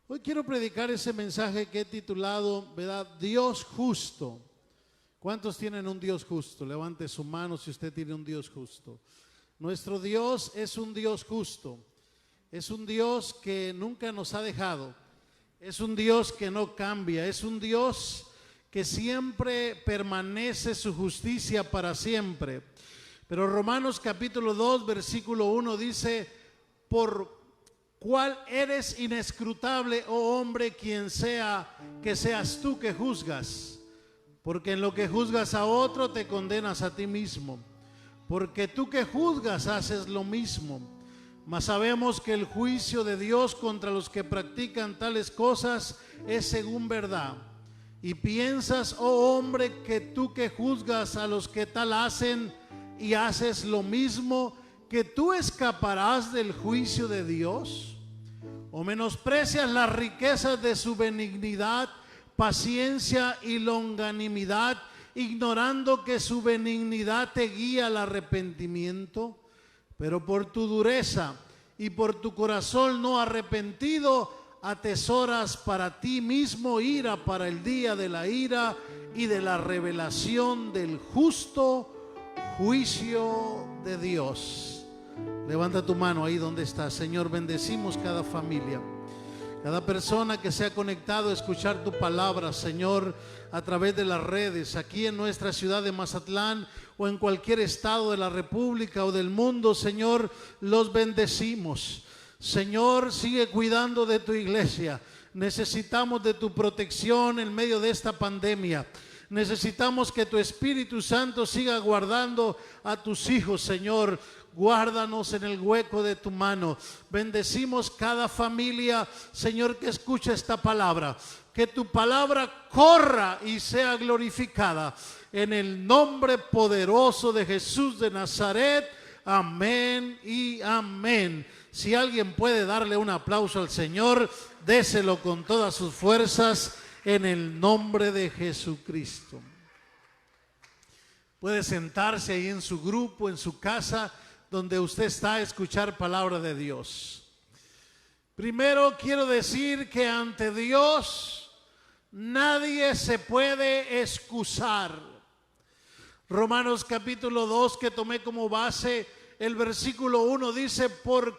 Hoy quiero predicar ese mensaje que he titulado, ¿verdad? Dios justo. ¿Cuántos tienen un Dios justo? Levante su mano si usted tiene un Dios justo. Nuestro Dios es un Dios justo. Es un Dios que nunca nos ha dejado. Es un Dios que no cambia. Es un Dios que siempre permanece su justicia para siempre. Pero Romanos capítulo 2, versículo 1 dice, por cuál eres inescrutable, oh hombre, quien sea que seas tú que juzgas, porque en lo que juzgas a otro te condenas a ti mismo, porque tú que juzgas haces lo mismo. Mas sabemos que el juicio de Dios contra los que practican tales cosas es según verdad. Y piensas, oh hombre, que tú que juzgas a los que tal hacen y haces lo mismo, que tú escaparás del juicio de Dios. ¿O menosprecias las riquezas de su benignidad, paciencia y longanimidad, ignorando que su benignidad te guía al arrepentimiento? Pero por tu dureza y por tu corazón no arrepentido, atesoras para ti mismo ira para el día de la ira y de la revelación del justo juicio de Dios. Levanta tu mano ahí donde estás. Señor, bendecimos cada familia, cada persona que se ha conectado a escuchar tu palabra, Señor, a través de las redes, aquí en nuestra ciudad de Mazatlán o en cualquier estado de la República o del mundo. Señor, los bendecimos. Señor, sigue cuidando de tu iglesia. Necesitamos de tu protección en medio de esta pandemia. Necesitamos que tu Espíritu Santo siga guardando a tus hijos, Señor. Guárdanos en el hueco de tu mano. Bendecimos cada familia, Señor, que escucha esta palabra. Que tu palabra corra y sea glorificada. En el nombre poderoso de Jesús de Nazaret. Amén y amén. Si alguien puede darle un aplauso al Señor, déselo con todas sus fuerzas en el nombre de Jesucristo. Puede sentarse ahí en su grupo, en su casa, donde usted está a escuchar palabra de Dios. Primero quiero decir que ante Dios nadie se puede excusar. Romanos capítulo 2, que tomé como base, el versículo 1 dice, por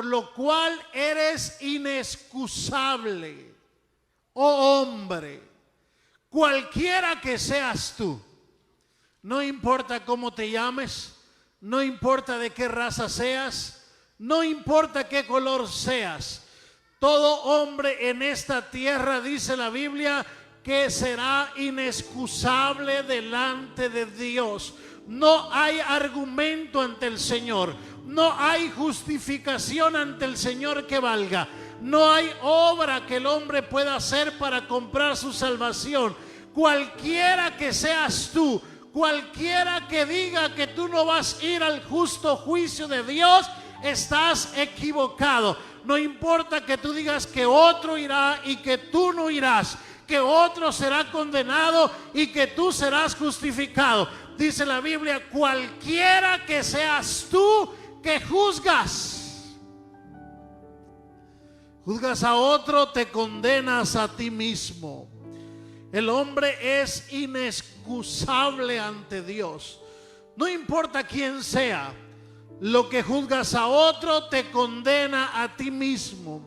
lo cual eres inexcusable, oh hombre, cualquiera que seas tú. No importa cómo te llames, no importa de qué raza seas, no importa qué color seas. Todo hombre en esta tierra, dice la Biblia, que será inexcusable delante de Dios. No hay argumento ante el Señor, no hay justificación ante el Señor que valga. No hay obra que el hombre pueda hacer para comprar su salvación. Cualquiera que seas tú, cualquiera que diga que tú no vas a ir al justo juicio de Dios, estás equivocado. No importa que tú digas que otro irá y que tú no irás, que otro será condenado y que tú serás justificado. Dice la Biblia, cualquiera que seas tú que juzgas a otro, te condenas a ti mismo. El hombre es inexcusable ante Dios. No importa quién sea, lo que juzgas a otro te condena a ti mismo.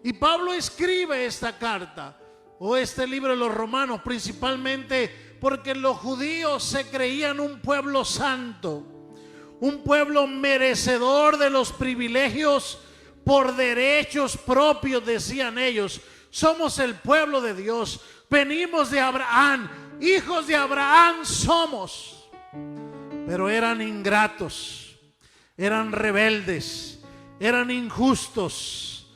Y Pablo escribe esta carta o este libro de los Romanos principalmente porque los judíos se creían un pueblo santo, un pueblo merecedor de los privilegios por derechos propios, decían ellos. Somos el pueblo de Dios. Venimos de Abraham, hijos de Abraham somos. Pero eran ingratos, eran rebeldes, eran injustos.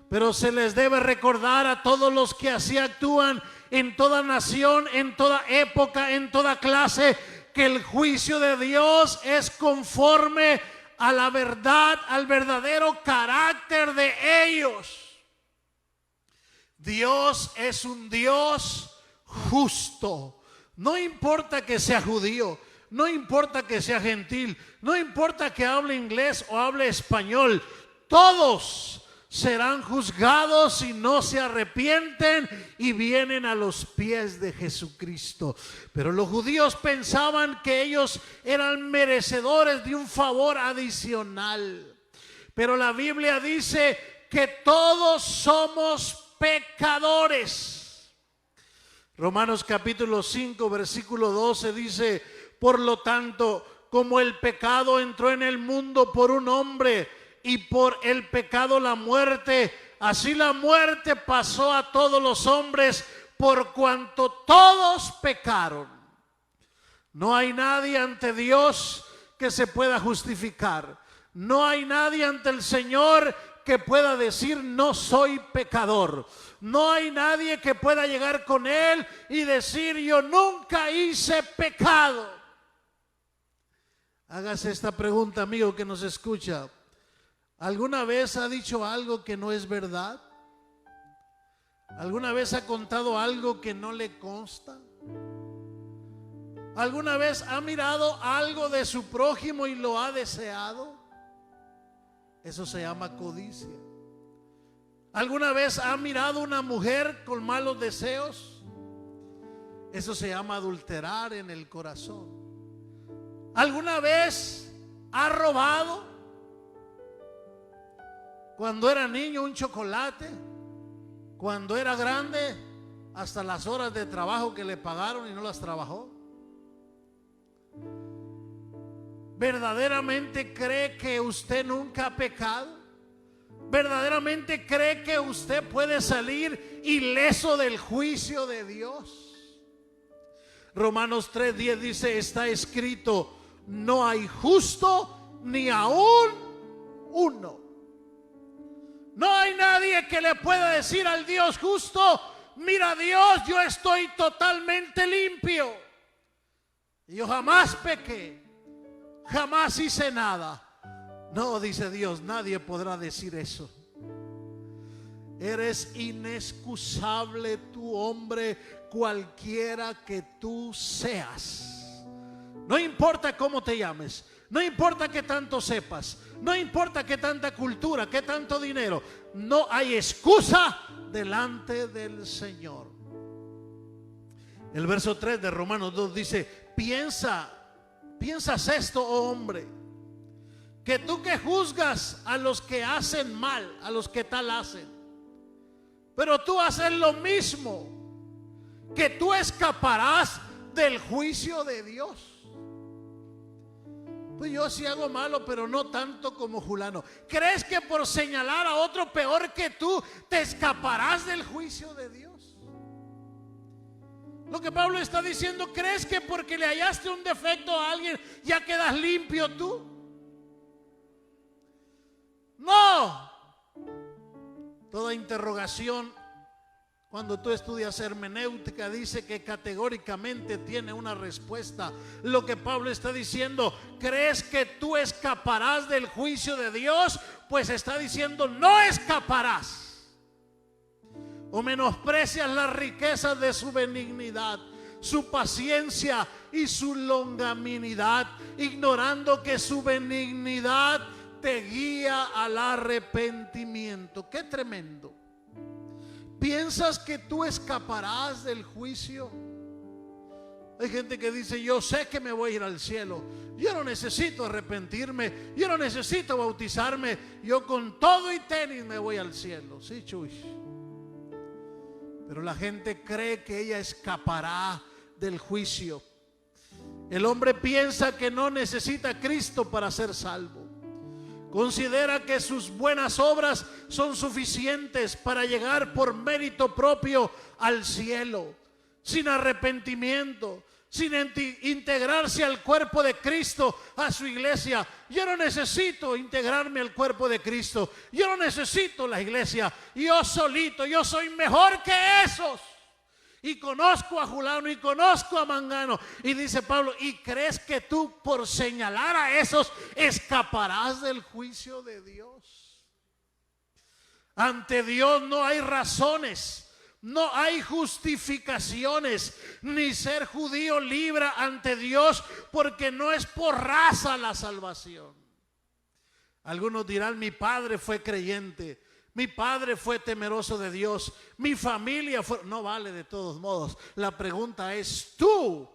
Pero se les debe recordar a todos los que así actúan en toda nación, en toda época, en toda clase, que el juicio de Dios es conforme a la verdad, al verdadero carácter de ellos. Dios es un Dios justo. No importa que sea judío, no importa que sea gentil, no importa que hable inglés o hable español, todos serán juzgados si no se arrepienten y vienen a los pies de Jesucristo. Pero los judíos pensaban que ellos eran merecedores de un favor adicional. Pero la Biblia dice que todos somos pecadores. Romanos capítulo 5, versículo 12 dice: por lo tanto, como el pecado entró en el mundo por un hombre, y por el pecado la muerte, así la muerte pasó a todos los hombres, por cuanto todos pecaron. No hay nadie ante Dios que se pueda justificar. No hay nadie ante el Señor que pueda decir: no soy pecador. No hay nadie que pueda llegar con Él y decir: yo nunca hice pecado. Hágase esta pregunta, amigo que nos escucha. ¿Alguna vez ha dicho algo que no es verdad? ¿Alguna vez ha contado algo que no le consta? ¿Alguna vez ha mirado algo de su prójimo y lo ha deseado? Eso se llama codicia. ¿Alguna vez ha mirado una mujer con malos deseos? Eso se llama adulterar en el corazón. ¿Alguna vez ha robado? Cuando era niño, un chocolate. Cuando era grande, hasta las horas de trabajo que le pagaron y no las trabajó. ¿Verdaderamente cree que usted nunca ha pecado? ¿Verdaderamente cree que usted puede salir ileso del juicio de Dios? Romanos 3:10 dice: está escrito, no hay justo ni aún uno. No hay nadie que le pueda decir al Dios justo: mira, Dios, yo estoy totalmente limpio. Yo jamás pequé, jamás hice nada. No, dice Dios, nadie podrá decir eso. Eres inexcusable tú, hombre, cualquiera que tú seas. No importa cómo te llames, no importa qué tanto sepas, no importa qué tanta cultura, qué tanto dinero, no hay excusa delante del Señor. El verso 3 de Romanos 2 dice: piensas esto, oh hombre, que tú que juzgas a los que hacen mal, a los que tal hacen, pero tú haces lo mismo, que tú escaparás del juicio de Dios. Pues yo sí hago malo, pero no tanto como fulano. ¿Crees que por señalar a otro peor que tú te escaparás del juicio de Dios? Lo que Pablo está diciendo: ¿crees que porque le hallaste un defecto a alguien ya quedas limpio tú? No. Toda interrogación, cuando tú estudias hermenéutica, dice que categóricamente tiene una respuesta. Lo que Pablo está diciendo: ¿crees que tú escaparás del juicio de Dios? Pues está diciendo: no escaparás. O menosprecias las riquezas de su benignidad, su paciencia y su longanimidad, ignorando que su benignidad te guía al arrepentimiento. Qué tremendo. ¿Piensas que tú escaparás del juicio? Hay gente que dice: yo sé que me voy a ir al cielo, yo no necesito arrepentirme, yo no necesito bautizarme, yo con todo y tenis me voy al cielo. Sí, chuy. Pero la gente cree que ella escapará del juicio. El hombre piensa que no necesita a Cristo para ser salvo. Considera que sus buenas obras son suficientes para llegar por mérito propio al cielo, sin arrepentimiento, sin integrarse al cuerpo de Cristo, a su iglesia. Yo no necesito integrarme al cuerpo de Cristo, yo no necesito la iglesia, yo solito, yo soy mejor que esos. Y conozco a Julano y conozco a Mangano. Y dice Pablo: ¿y crees que tú por señalar a esos escaparás del juicio de Dios? Ante Dios no hay razones, no hay justificaciones. Ni ser judío libra ante Dios, porque no es por raza la salvación. Algunos dirán: mi padre fue creyente, Mi padre fue temeroso de Dios. Mi familia fue... No vale de todos modos. La pregunta es, ¿tú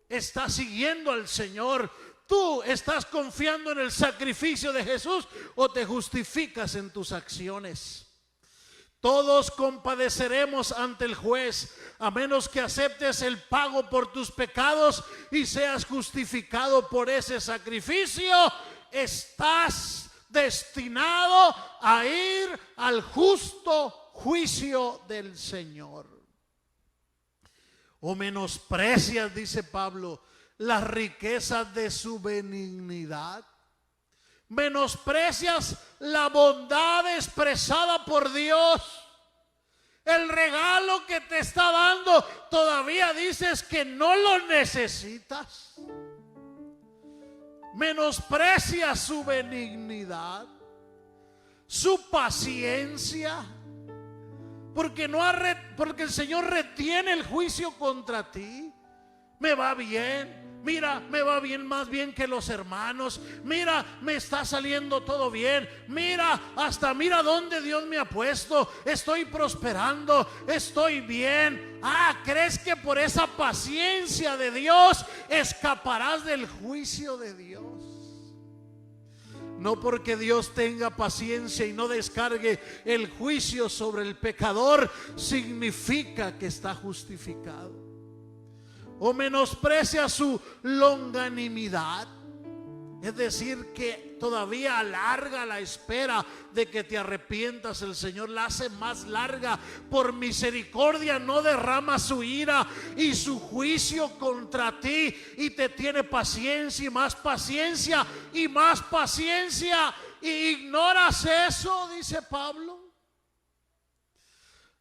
estás siguiendo al Señor? ¿Tú estás confiando en el sacrificio de Jesús o te justificas en tus acciones? Todos compadeceremos ante el juez, a menos que aceptes el pago por tus pecados y seas justificado por ese sacrificio. Estás destinado a ir al justo juicio del Señor. ¿O menosprecias, dice Pablo, las riquezas de su benignidad? ¿Menosprecias la bondad expresada por Dios? El regalo que te está dando, todavía dices que no lo necesitas. Menosprecias su benignidad, su paciencia, porque el Señor retiene el juicio contra ti. Me va bien, mira, me va bien, más bien que los hermanos. Mira, me está saliendo todo bien. Mira, mira dónde Dios me ha puesto. Estoy prosperando, estoy bien. ¿Crees que por esa paciencia de Dios escaparás del juicio de Dios? No porque Dios tenga paciencia y no descargue el juicio sobre el pecador, significa que está justificado. O menosprecia su longanimidad, es decir, que todavía alarga la espera de que te arrepientas. El Señor la hace más larga. Por misericordia no derrama su ira y su juicio contra ti, y te tiene paciencia y más paciencia y más paciencia, y ignoras eso, dice Pablo.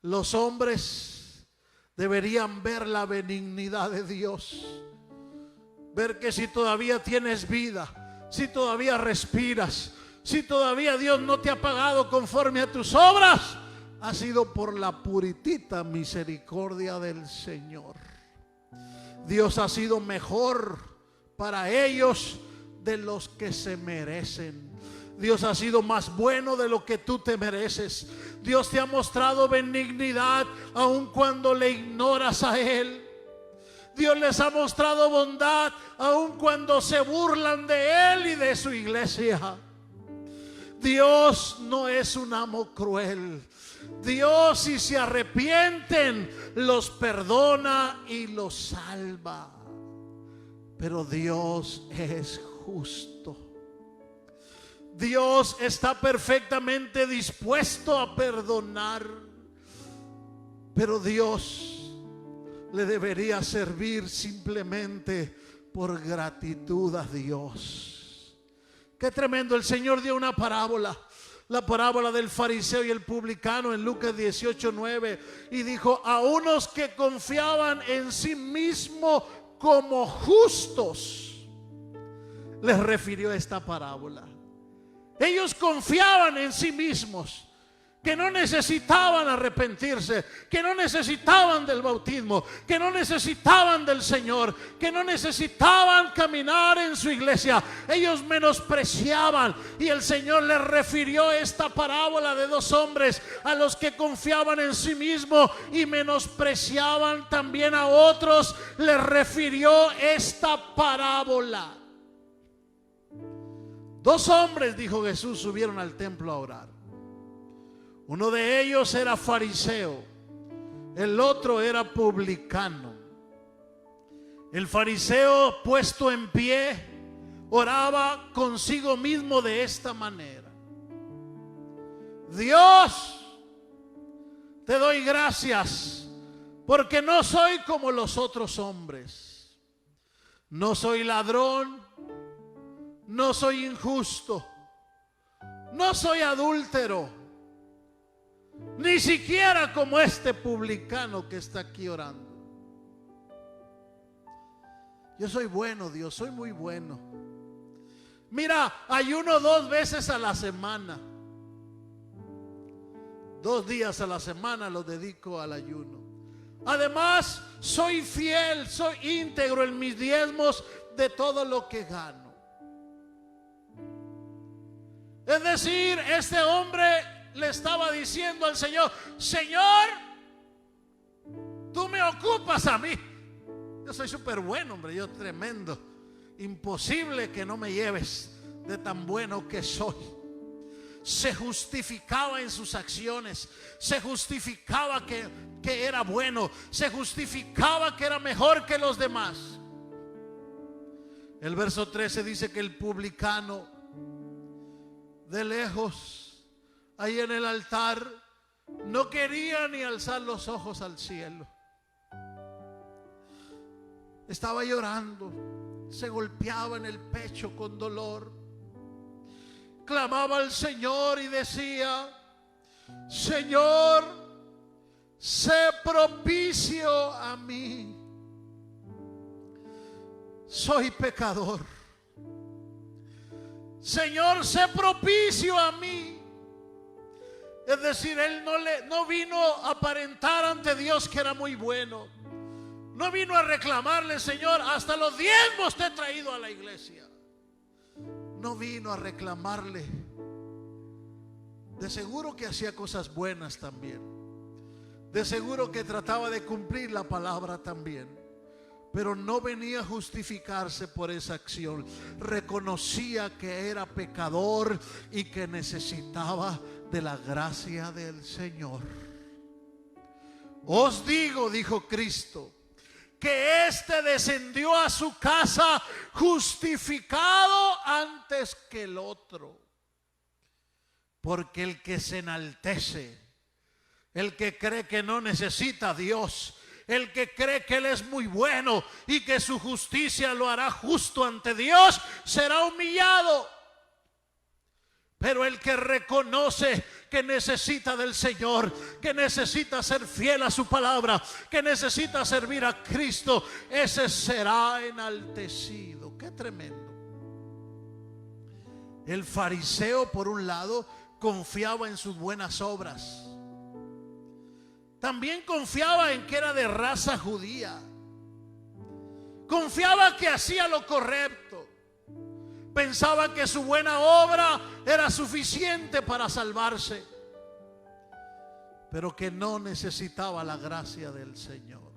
Los hombres deberían ver la benignidad de Dios, ver que si todavía tienes vida, si todavía respiras, si todavía Dios no te ha pagado conforme a tus obras, ha sido por la puritita misericordia del Señor. Dios ha sido mejor para ellos de los que se merecen. Dios ha sido más bueno de lo que tú te mereces. Dios te ha mostrado benignidad aun cuando le ignoras a Él. Dios les ha mostrado bondad aun cuando se burlan de Él y de su iglesia. Dios no es un amo cruel. Dios, si se arrepienten, los perdona y los salva. Pero Dios es justo. Dios está perfectamente dispuesto a perdonar, pero Dios le debería servir simplemente por gratitud a Dios. Qué tremendo. El Señor dio una parábola, la parábola del fariseo y el publicano, en Lucas 18:9, y dijo: a unos que confiaban en sí mismos como justos, les refirió esta parábola. Ellos confiaban en sí mismos, que no necesitaban arrepentirse, que no necesitaban del bautismo, que no necesitaban del Señor, que no necesitaban caminar en su iglesia. Ellos menospreciaban, y el Señor les refirió esta parábola de dos hombres a los que confiaban en sí mismos y menospreciaban también a otros. Les refirió esta parábola. Dos hombres, dijo Jesús, subieron al templo a orar. Uno de ellos era fariseo, el otro era publicano. El fariseo, puesto en pie, oraba consigo mismo de esta manera: Dios, te doy gracias porque no soy como los otros hombres. No soy ladrón, no soy injusto, no soy adúltero, ni siquiera como este publicano que está aquí orando. Yo soy bueno, Dios, soy muy bueno. Mira, ayuno 2 veces a la semana. 2 días a la semana los dedico al ayuno. Además, soy fiel, soy íntegro en mis diezmos de todo lo que gano. Es decir, este hombre le estaba diciendo al Señor: Señor, tú me ocupas a mí. Yo soy súper bueno, hombre, yo tremendo. Imposible que no me lleves de tan bueno que soy. Se justificaba en sus acciones, se justificaba que era bueno, se justificaba que era mejor que los demás. El verso 13 dice que el publicano, de lejos, ahí en el altar, no quería ni alzar los ojos al cielo. Estaba llorando, se golpeaba en el pecho con dolor, clamaba al Señor y decía: Señor, sé propicio a mí, soy pecador. Señor, sé propicio a mí. Es decir, él no vino a aparentar ante Dios que era muy bueno. No vino a reclamarle: Señor, hasta los diezmos te he traído a la iglesia. No vino a reclamarle. De seguro que hacía cosas buenas también. De seguro que trataba de cumplir la palabra también. Pero no venía a justificarse por esa acción. Reconocía que era pecador y que necesitaba de la gracia del Señor. Os digo, dijo Cristo, que éste descendió a su casa justificado antes que el otro. Porque el que se enaltece, el que cree que no necesita a Dios, el que cree que Él es muy bueno y que su justicia lo hará justo ante Dios, será humillado. Pero el que reconoce que necesita del Señor, que necesita ser fiel a su palabra, que necesita servir a Cristo, ese será enaltecido. Qué tremendo. El fariseo, por un lado, confiaba en sus buenas obras. También confiaba en que era de raza judía. Confiaba que hacía lo correcto. Pensaba que su buena obra era suficiente para salvarse, pero que no necesitaba la gracia del Señor.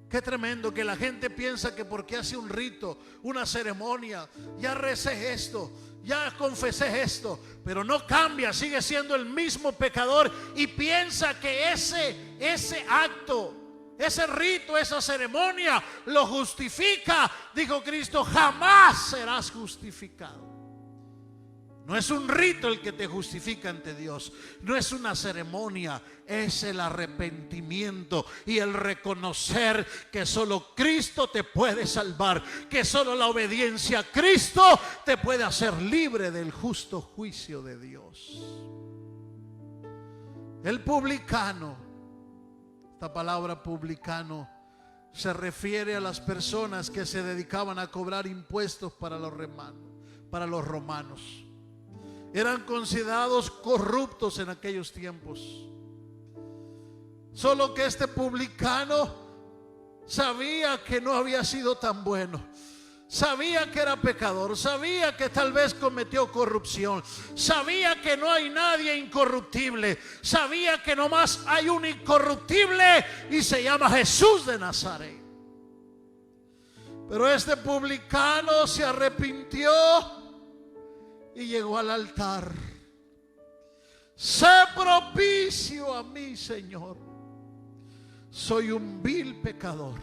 Qué tremendo que la gente piensa que porque hace un rito, una ceremonia, ya recé esto, ya confesé esto, pero no cambia, sigue siendo el mismo pecador y piensa que ese acto, ese rito, esa ceremonia lo justifica. Dijo Cristo: jamás serás justificado. No es un rito el que te justifica ante Dios, no es una ceremonia, es el arrepentimiento y el reconocer que solo Cristo te puede salvar, que solo la obediencia a Cristo te puede hacer libre del justo juicio de Dios. El publicano, esta palabra publicano se refiere a las personas que se dedicaban a cobrar impuestos para los romanos. Eran considerados corruptos en aquellos tiempos. Solo que este publicano sabía que no había sido tan bueno. Sabía que era pecador, sabía que tal vez cometió corrupción, sabía que no hay nadie incorruptible, sabía que nomás hay un incorruptible y se llama Jesús de Nazaret. Pero este publicano se arrepintió y llegó al altar. Sé propicio a mí, Señor. Soy un vil pecador.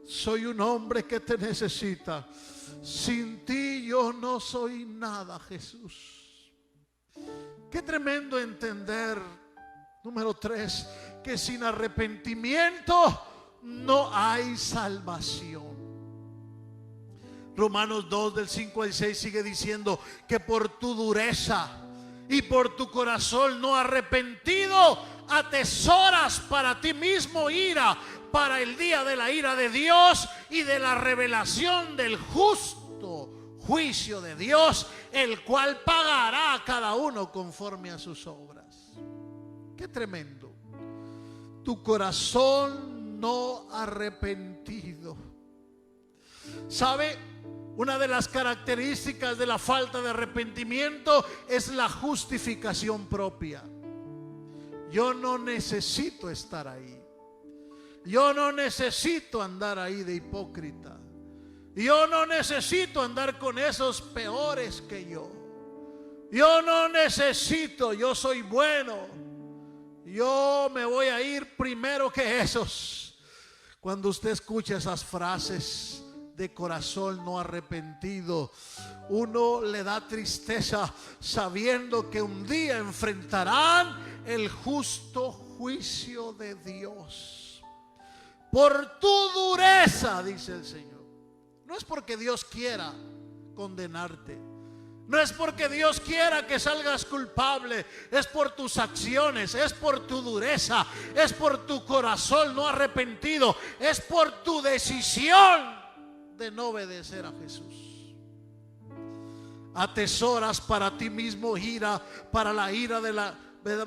Soy un hombre que te necesita. Sin ti yo no soy nada, Jesús. Qué tremendo entender, número 3, que sin arrepentimiento no hay salvación. Romanos 2 del 5 al 6 sigue diciendo que por tu dureza y por tu corazón no arrepentido atesoras para ti mismo ira para el día de la ira de Dios y de la revelación del justo juicio de Dios, el cual pagará a cada uno conforme a sus obras. Qué tremendo. Tu corazón no arrepentido. ¿Sabe? Una de las características de la falta de arrepentimiento es la justificación propia. Yo no necesito estar ahí. Yo no necesito andar ahí de hipócrita. Yo no necesito andar con esos peores que yo. Yo no necesito, yo soy bueno. Yo me voy a ir primero que esos. Cuando usted escucha esas frases de corazón no arrepentido, uno le da tristeza sabiendo que un día enfrentarán el justo juicio de Dios. Por tu dureza, dice el Señor. No es porque Dios quiera condenarte. No es porque Dios quiera que salgas culpable. Es por tus acciones, es por tu dureza, es por tu corazón no arrepentido, es por tu decisión de no obedecer a Jesús. Atesoras para ti mismo ira, para la ira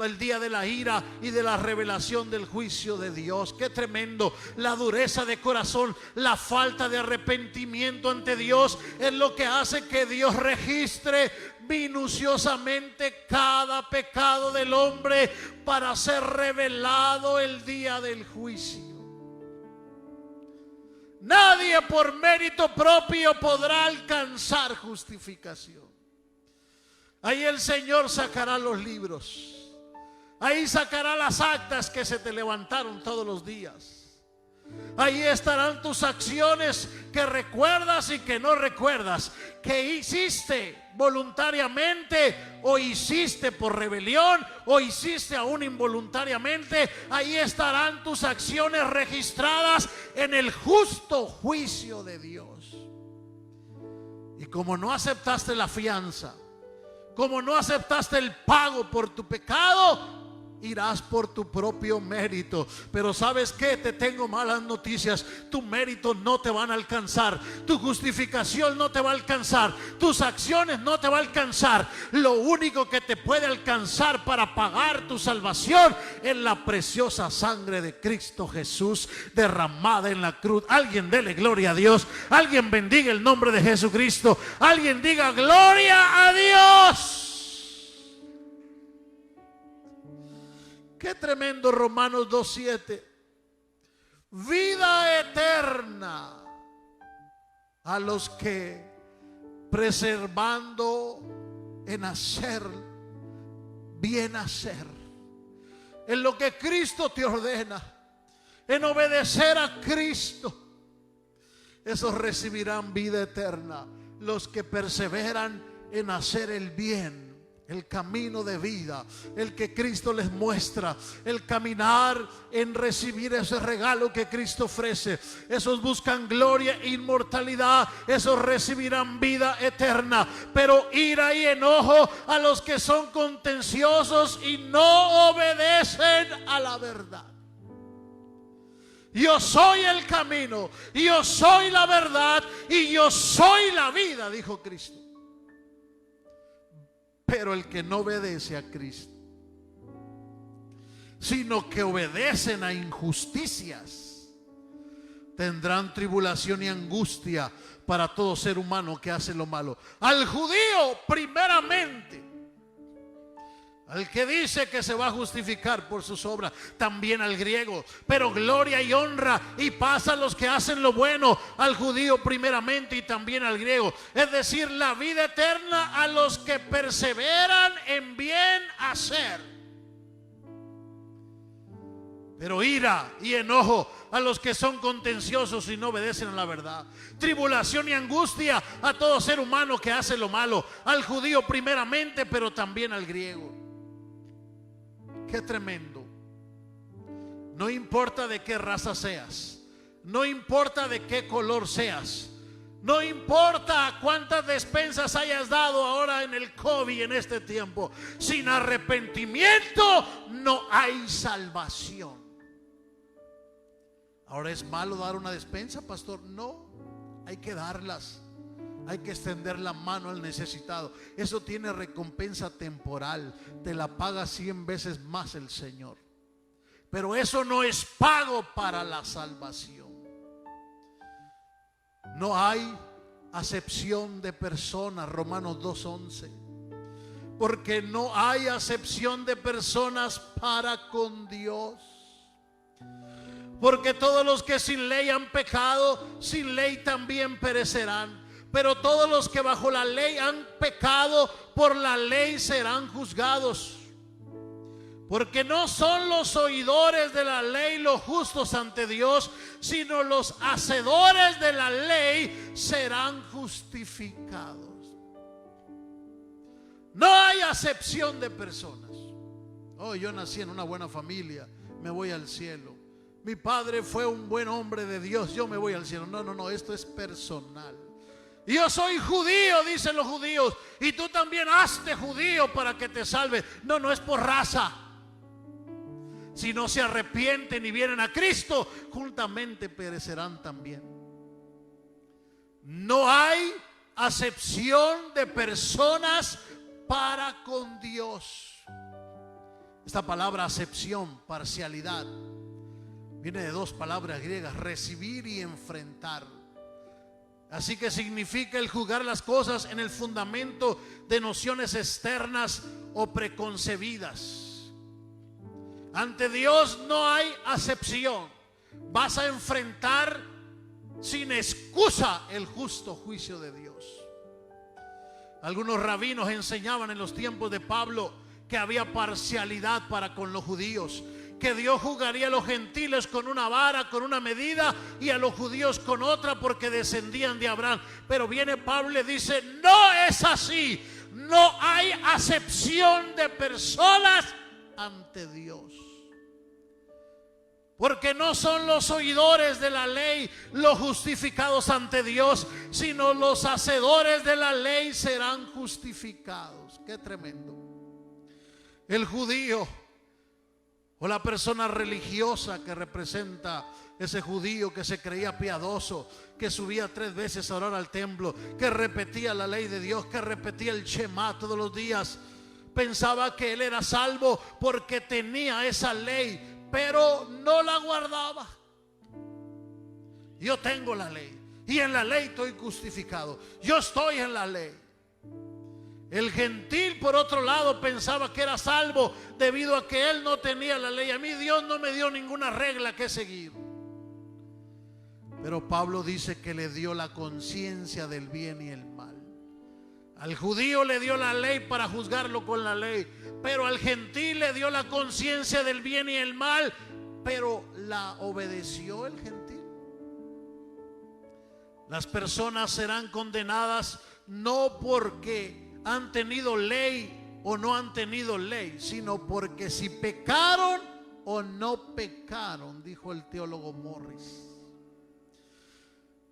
el día de la ira y de la revelación del juicio de Dios. Qué tremendo. La dureza de corazón, la falta de arrepentimiento ante Dios es lo que hace que Dios registre minuciosamente cada pecado del hombre para ser revelado el día del juicio. Nadie por mérito propio podrá alcanzar justificación. Ahí el Señor sacará los libros. Ahí sacará las actas que se te levantaron todos los días. Ahí estarán tus acciones que recuerdas y que no recuerdas, que hiciste voluntariamente o hiciste por rebelión o hiciste aún involuntariamente. Ahí estarán tus acciones registradas en el justo juicio de Dios. Y como no aceptaste la fianza, como no aceptaste el pago por tu pecado, irás por tu propio mérito. Pero ¿sabes qué? Te tengo malas noticias. Tu mérito no te van a alcanzar. Tu justificación no te va a alcanzar. Tus acciones no te va a alcanzar. Lo único que te puede alcanzar para pagar tu salvación es la preciosa sangre de Cristo Jesús derramada en la cruz. Alguien dele gloria a Dios. Alguien bendiga el nombre de Jesucristo. Alguien diga gloria a Dios. Qué tremendo Romanos 2:7. Vida eterna a los que preservando en hacer bien hacer, en lo que Cristo te ordena, en obedecer a Cristo, esos recibirán vida eterna. Los que perseveran en hacer el bien, el camino de vida, el que Cristo les muestra, el caminar en recibir ese regalo que Cristo ofrece. Esos buscan gloria e inmortalidad, esos recibirán vida eterna. Pero ira y enojo a los que son contenciosos y no obedecen a la verdad. Yo soy el camino, yo soy la verdad y yo soy la vida, dijo Cristo. Pero el que no obedece a Cristo, sino que obedecen a injusticias, tendrán tribulación y angustia para todo ser humano que hace lo malo. Al judío primeramente, al que dice que se va a justificar por sus obras, también al griego. Pero gloria y honra y paz a los que hacen lo bueno, al judío primeramente y también al griego. Es decir, la vida eterna a los que perseveran en bien hacer. Pero ira y enojo a los que son contenciosos y no obedecen a la verdad. Tribulación y angustia a todo ser humano que hace lo malo, al judío primeramente, pero también al griego. Qué tremendo. No importa de qué raza seas, no importa de qué color seas, no importa cuántas despensas hayas dado ahora en el COVID en este tiempo, sin arrepentimiento no hay salvación. Ahora, ¿es malo dar una despensa, pastor? No, hay que darlas. Hay que extender la mano al necesitado. Eso tiene recompensa temporal. Te la paga 100 veces más el Señor. Pero eso no es pago para la salvación. No hay acepción de personas, Romanos 2:11. Porque no hay acepción de personas para con Dios. Porque todos los que sin ley han pecado, sin ley también perecerán. Pero todos los que bajo la ley han pecado, por la ley serán juzgados. Porque no son los oidores de la ley los justos ante Dios, sino los hacedores de la ley serán justificados. No hay acepción de personas. Oh, yo nací en una buena familia, me voy al cielo. Mi padre fue un buen hombre de Dios, yo me voy al cielo. No, esto es personal. Yo soy judío, dicen los judíos, y tú también hazte judío para que te salves. No es por raza. Si no se arrepienten y vienen a Cristo, juntamente perecerán también. No hay acepción de personas para con Dios. Esta palabra acepción, parcialidad, viene de dos palabras griegas: recibir y enfrentar. Así que significa el juzgar las cosas en el fundamento de nociones externas o preconcebidas. Ante Dios no hay acepción. Vas a enfrentar sin excusa el justo juicio de Dios. Algunos rabinos enseñaban en los tiempos de Pablo que había parcialidad para con los judíos, que Dios juzgaría a los gentiles con una vara, con una medida, y a los judíos con otra, porque descendían de Abraham. Pero viene Pablo y le dice: no es así. No hay acepción de personas ante Dios. Porque no son los oidores de la ley los justificados ante Dios, sino los hacedores de la ley serán justificados. Qué tremendo. El judío o la persona religiosa que representa ese judío que se creía piadoso, que subía 3 veces a orar al templo, que repetía la ley de Dios, que repetía el Shema todos los días, pensaba que él era salvo porque tenía esa ley, pero no la guardaba. Yo tengo la ley y en la ley estoy justificado. Yo estoy en la ley. El gentil, por otro lado, pensaba que era salvo debido a que él no tenía la ley. A mí Dios no me dio ninguna regla que seguir. Pero Pablo dice que le dio la conciencia del bien y el mal. Al judío le dio la ley para juzgarlo con la ley, pero al gentil le dio la conciencia del bien y el mal. Pero ¿la obedeció el gentil? Las personas serán condenadas no porque han tenido ley o no han tenido ley, sino porque si pecaron o no pecaron, dijo el teólogo Morris.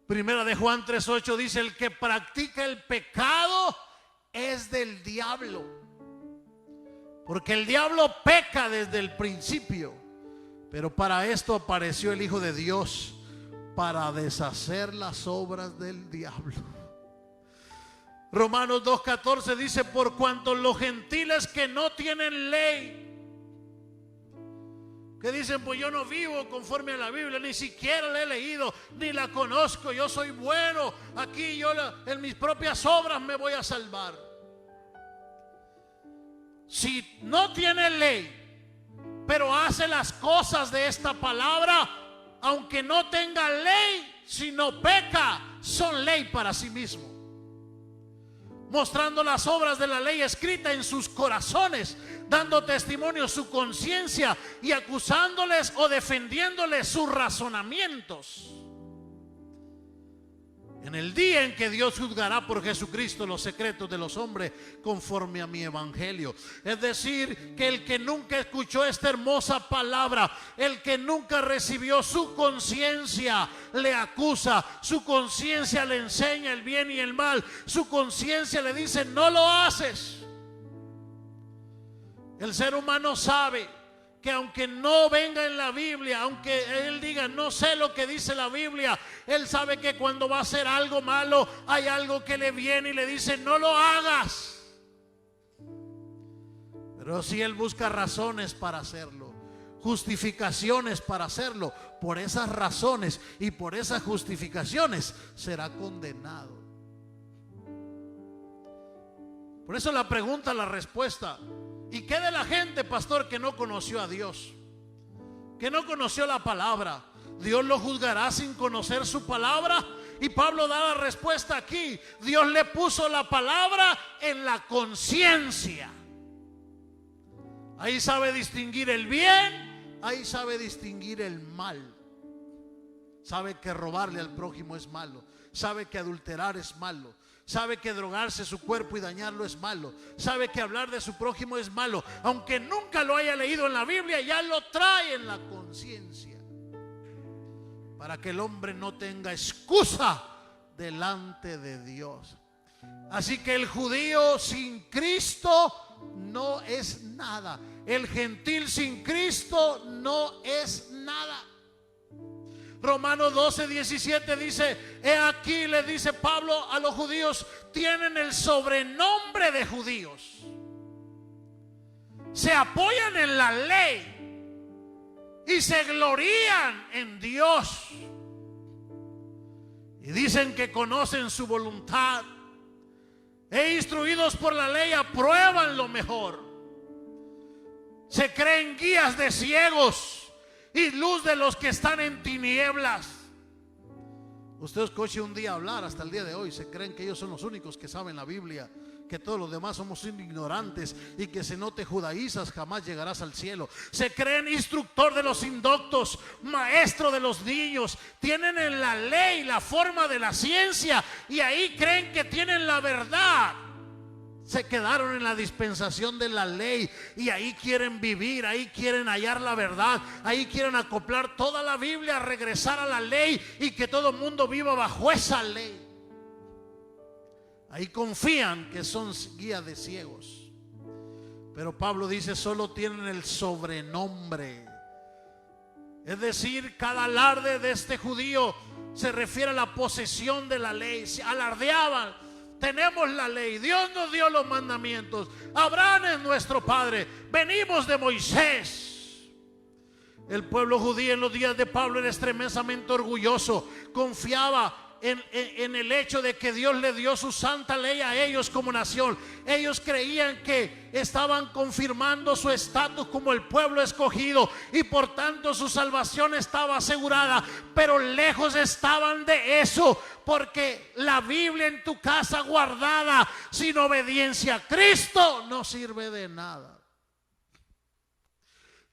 Primera de Juan 3:8 dice: el que practica el pecado es del diablo, porque el diablo peca desde el principio. Pero para esto apareció el Hijo de Dios, para deshacer las obras del diablo. Romanos 2:14 dice: por cuanto los gentiles que no tienen ley, que dicen, pues yo no vivo conforme a la Biblia, ni siquiera la he leído, ni la conozco, yo soy bueno, aquí yo en mis propias obras me voy a salvar. Si no tiene ley, pero hace las cosas de esta palabra, aunque no tenga ley, si no peca, son ley para sí mismo, mostrando las obras de la ley escrita en sus corazones, dando testimonio su conciencia y acusándoles o defendiéndoles sus razonamientos. En el día en que Dios juzgará por Jesucristo los secretos de los hombres conforme a mi evangelio. Es decir, que el que nunca escuchó esta hermosa palabra, el que nunca recibió, su conciencia le acusa, su conciencia le enseña el bien y el mal, su conciencia le dice: no lo haces. El ser humano sabe que aunque no venga en la Biblia, aunque él diga no sé lo que dice la Biblia, él sabe que cuando va a hacer algo malo, hay algo que le viene y le dice: no lo hagas. Pero si él busca razones para hacerlo, justificaciones para hacerlo, por esas razones y por esas justificaciones será condenado. Por eso la pregunta, la respuesta. ¿Y qué de la gente, pastor, que no conoció a Dios? Que no conoció la palabra. ¿Dios lo juzgará sin conocer su palabra? Y Pablo da la respuesta aquí. Dios le puso la palabra en la conciencia. Ahí sabe distinguir el bien, ahí sabe distinguir el mal. Sabe que robarle al prójimo es malo. Sabe que adulterar es malo. Sabe que drogarse su cuerpo y dañarlo es malo. Sabe que hablar de su prójimo es malo. Aunque nunca lo haya leído en la Biblia, ya lo trae en la conciencia, para que el hombre no tenga excusa delante de Dios. Así que el judío sin Cristo no es nada. El gentil sin Cristo no es nada. Romanos 12:17 dice: he aquí, le dice Pablo a los judíos, tienen el sobrenombre de judíos. Se apoyan en la ley y se glorían en Dios. Y dicen que conocen su voluntad. E instruidos por la ley aprueban lo mejor. Se creen guías de ciegos y luz de los que están en tinieblas. Usted escuche un día hablar, hasta el día de hoy, se creen que ellos son los únicos que saben la Biblia, que todos los demás somos ignorantes, y que si no te judaizas jamás llegarás al cielo. Se creen instructor de los indoctos, maestro de los niños. Tienen en la ley la forma de la ciencia, y ahí creen que tienen la verdad. Se quedaron en la dispensación de la ley y ahí quieren vivir, ahí quieren hallar la verdad, ahí quieren acoplar toda la Biblia, regresar a la ley y que todo el mundo viva bajo esa ley. Ahí confían que son guías de ciegos. Pero Pablo dice: solo tienen el sobrenombre. Es decir, cada alarde de este judío se refiere a la posesión de la ley. Se alardeaban: tenemos la ley, Dios nos dio los mandamientos, Abraham es nuestro padre, venimos de Moisés. El pueblo judío en los días de Pablo era extremadamente orgulloso. Confiaba en el hecho de que Dios le dio su santa ley a ellos como nación. Ellos creían que estaban confirmando su estatus como el pueblo escogido y por tanto su salvación estaba asegurada. Pero lejos estaban de eso, porque la Biblia en tu casa guardada sin obediencia a Cristo no sirve de nada.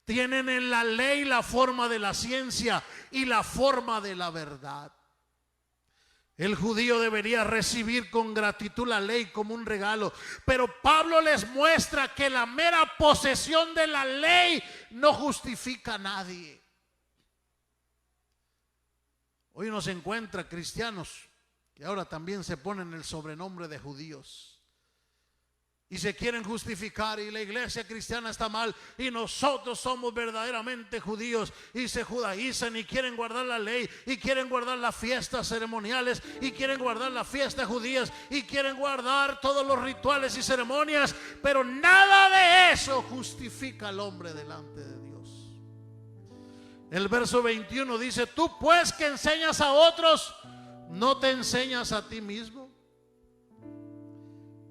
Tienen en la ley la forma de la ciencia y la forma de la verdad. El judío debería recibir con gratitud la ley como un regalo, pero Pablo les muestra que la mera posesión de la ley no justifica a nadie. Hoy nos encuentra cristianos que ahora también se ponen el sobrenombre de judíos y se quieren justificar, y la iglesia cristiana está mal y nosotros somos verdaderamente judíos, y se judaizan y quieren guardar la ley y quieren guardar las fiestas ceremoniales y quieren guardar las fiestas judías y quieren guardar todos los rituales y ceremonias, pero nada de eso justifica al hombre delante de Dios. El verso 21 dice: tú pues que enseñas a otros, ¿no te enseñas a ti mismo?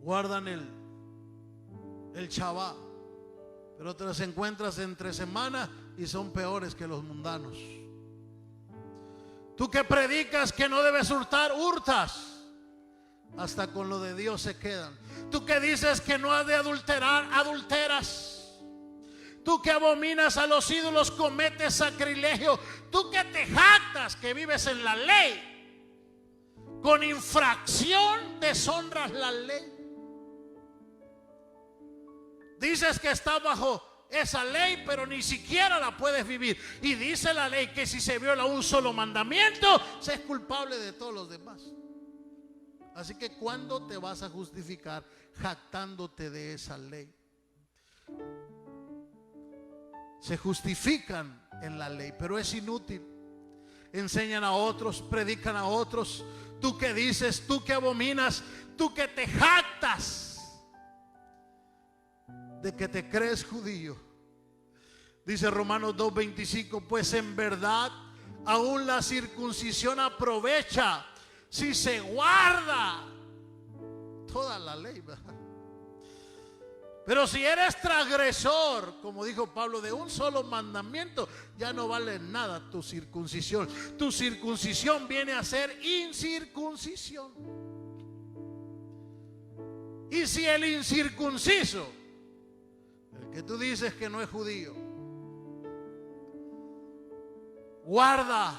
Guardan el Shabbat, pero te los encuentras entre semana y son peores que los mundanos. Tú que predicas que no debes hurtar, hurtas. Hasta con lo de Dios se quedan. Tú que dices que no has de adulterar, adulteras. Tú que abominas a los ídolos, cometes sacrilegio. Tú que te jactas que vives en la ley, con infracción deshonras la ley. Dices que estás bajo esa ley, pero ni siquiera la puedes vivir. Y dice la ley que si se viola un solo mandamiento, se es culpable de todos los demás. Así que ¿cuándo te vas a justificar jactándote de esa ley? Se justifican en la ley, pero es inútil. Enseñan a otros, predican a otros. Tú que dices, tú que abominas, tú que te jactas de que te crees judío. Dice Romanos 2:25: pues en verdad aún la circuncisión aprovecha si se guarda toda la ley, ¿verdad? Pero si eres transgresor, como dijo Pablo, de un solo mandamiento, ya no vale nada tu circuncisión. Tu circuncisión viene a ser incircuncisión. Y si el incircunciso, el que tú dices que no es judío, guarda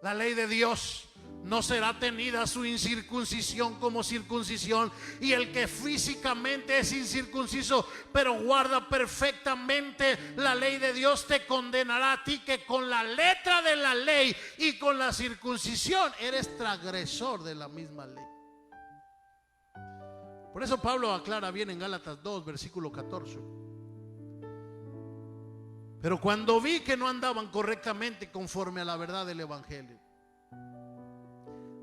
la ley de Dios, no será tenida su incircuncisión como circuncisión. Y el que físicamente es incircunciso, pero guarda perfectamente la ley de Dios, te condenará a ti, que con la letra de la ley y con la circuncisión eres transgresor de la misma ley. Por eso Pablo aclara bien en Gálatas 2, versículo 14. Pero cuando vi que no andaban correctamente conforme a la verdad del evangelio,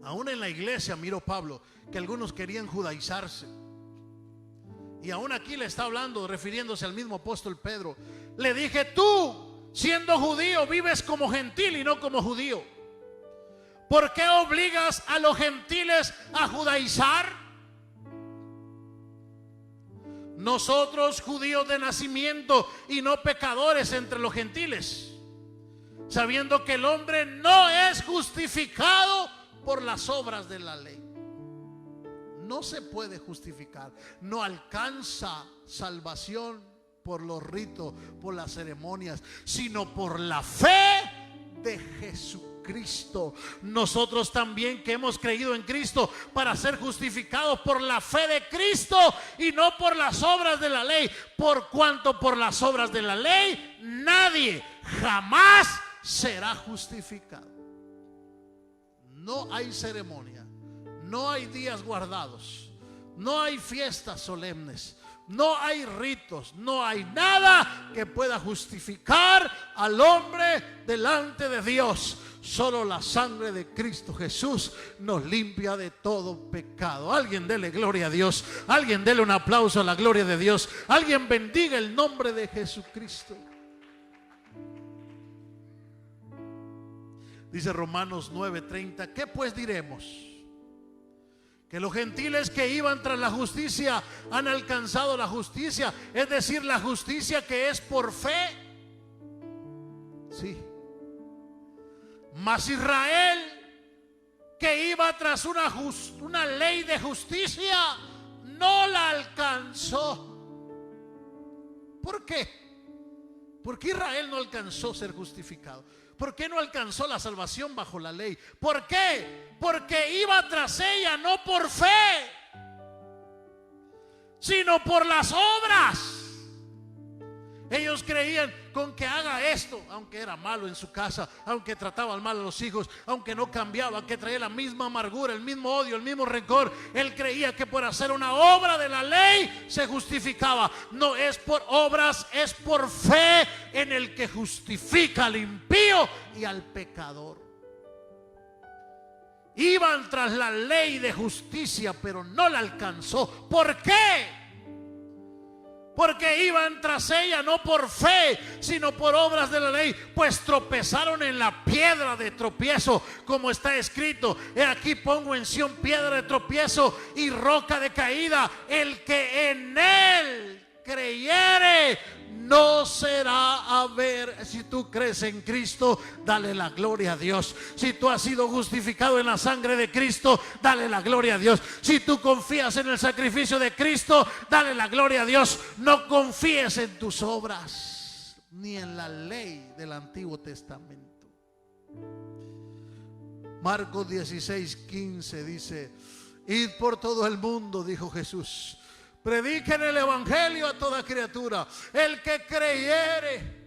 aún en la iglesia, miró Pablo, que algunos querían judaizarse. Y aún aquí le está hablando, refiriéndose al mismo apóstol Pedro. Le dije: tú, siendo judío, vives como gentil y no como judío. ¿Por qué obligas a los gentiles a judaizar? Nosotros, judíos de nacimiento y no pecadores entre los gentiles, sabiendo que el hombre no es justificado por las obras de la ley. No se puede justificar, no alcanza salvación por los ritos, por las ceremonias, sino por la fe de Jesucristo. Nosotros también, que hemos creído en Cristo, para ser justificados por la fe de Cristo y no por las obras de la ley, por cuanto por las obras de la ley nadie jamás será justificado. No hay ceremonia, no hay días guardados, no hay fiestas solemnes, no hay ritos, no hay nada que pueda justificar al hombre delante de Dios. Solo la sangre de Cristo Jesús nos limpia de todo pecado. Alguien dele gloria a Dios, alguien dele un aplauso a la gloria de Dios, alguien bendiga el nombre de Jesucristo. Dice Romanos 9:30, ¿qué pues diremos? Que los gentiles que iban tras la justicia han alcanzado la justicia, es decir, la justicia que es por fe. Sí. Mas Israel, que iba tras una ley de justicia, no la alcanzó. ¿Por qué? ¿Por qué Israel no alcanzó ser justificado? ¿Por qué no alcanzó la salvación bajo la ley? ¿Por qué? Porque iba tras ella no por fe, sino por las obras. Ellos creían: con que haga esto, aunque era malo en su casa, aunque trataba mal a los hijos, aunque no cambiaba, que traía la misma amargura, el mismo odio, el mismo rencor, él creía que por hacer una obra de la ley se justificaba. No es por obras, es por fe en el que justifica al impío y al pecador. Iban tras la ley de justicia, pero no la alcanzó. ¿Por qué? Porque iban tras ella no por fe, sino por obras de la ley, pues tropezaron en la piedra de tropiezo, como está escrito: he aquí pongo en Sión piedra de tropiezo y roca de caída, el que en él creyere no será avergonzado. Si tú crees en Cristo, dale la gloria a Dios. Si tú has sido justificado en la sangre de Cristo, dale la gloria a Dios. Si tú confías en el sacrificio de Cristo, dale la gloria a Dios. No confíes en tus obras ni en la ley del Antiguo Testamento. Marcos 16:15 dice: id por todo el mundo, dijo Jesús, prediquen el evangelio a toda criatura. El que creyere,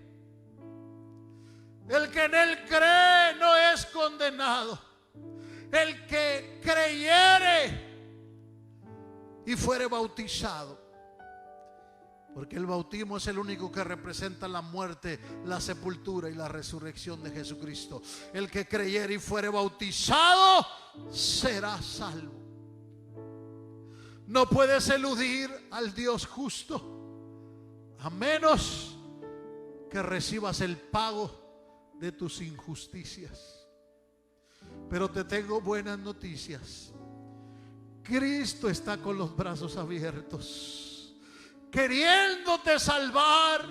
el que en él cree no es condenado. El que creyere y fuere bautizado, porque el bautismo es el único que representa la muerte, la sepultura y la resurrección de Jesucristo. El que creyere y fuere bautizado será salvo. No puedes eludir al Dios justo a menos que recibas el pago de tus injusticias. Pero te tengo buenas noticias. Cristo está con los brazos abiertos. queriéndote salvar.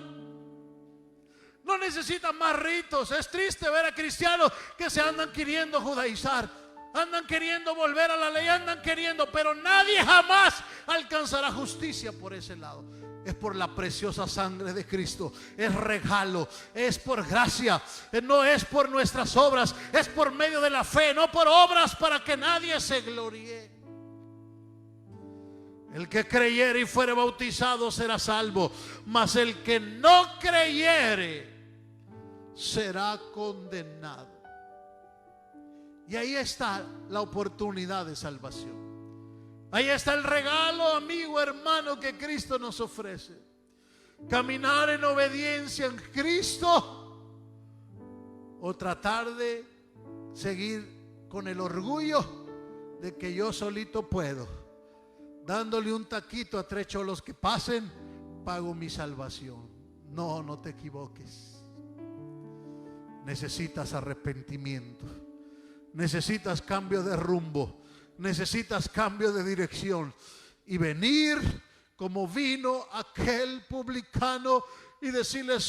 No necesitan más ritos. Es triste ver a cristianos que se andan queriendo judaizar, andan queriendo volver a la ley, andan queriendo, pero nadie jamás alcanzará justicia por ese lado. Es por la preciosa sangre de Cristo, es regalo, es por gracia, no es por nuestras obras, es por medio de la fe, no por obras para que nadie se gloríe. El que creyere y fuere bautizado será salvo, mas el que no creyere será condenado. Y ahí está la oportunidad de salvación. Ahí está el regalo, amigo, hermano, que Cristo nos ofrece. Caminar en obediencia en Cristo o tratar de seguir con el orgullo de que yo solito puedo, dándole un taquito a 3 cholos que pasen, pago mi salvación. No, no te equivoques. Necesitas arrepentimiento, necesitas cambio de rumbo, necesitas cambio de dirección y venir como vino aquel publicano y decirle: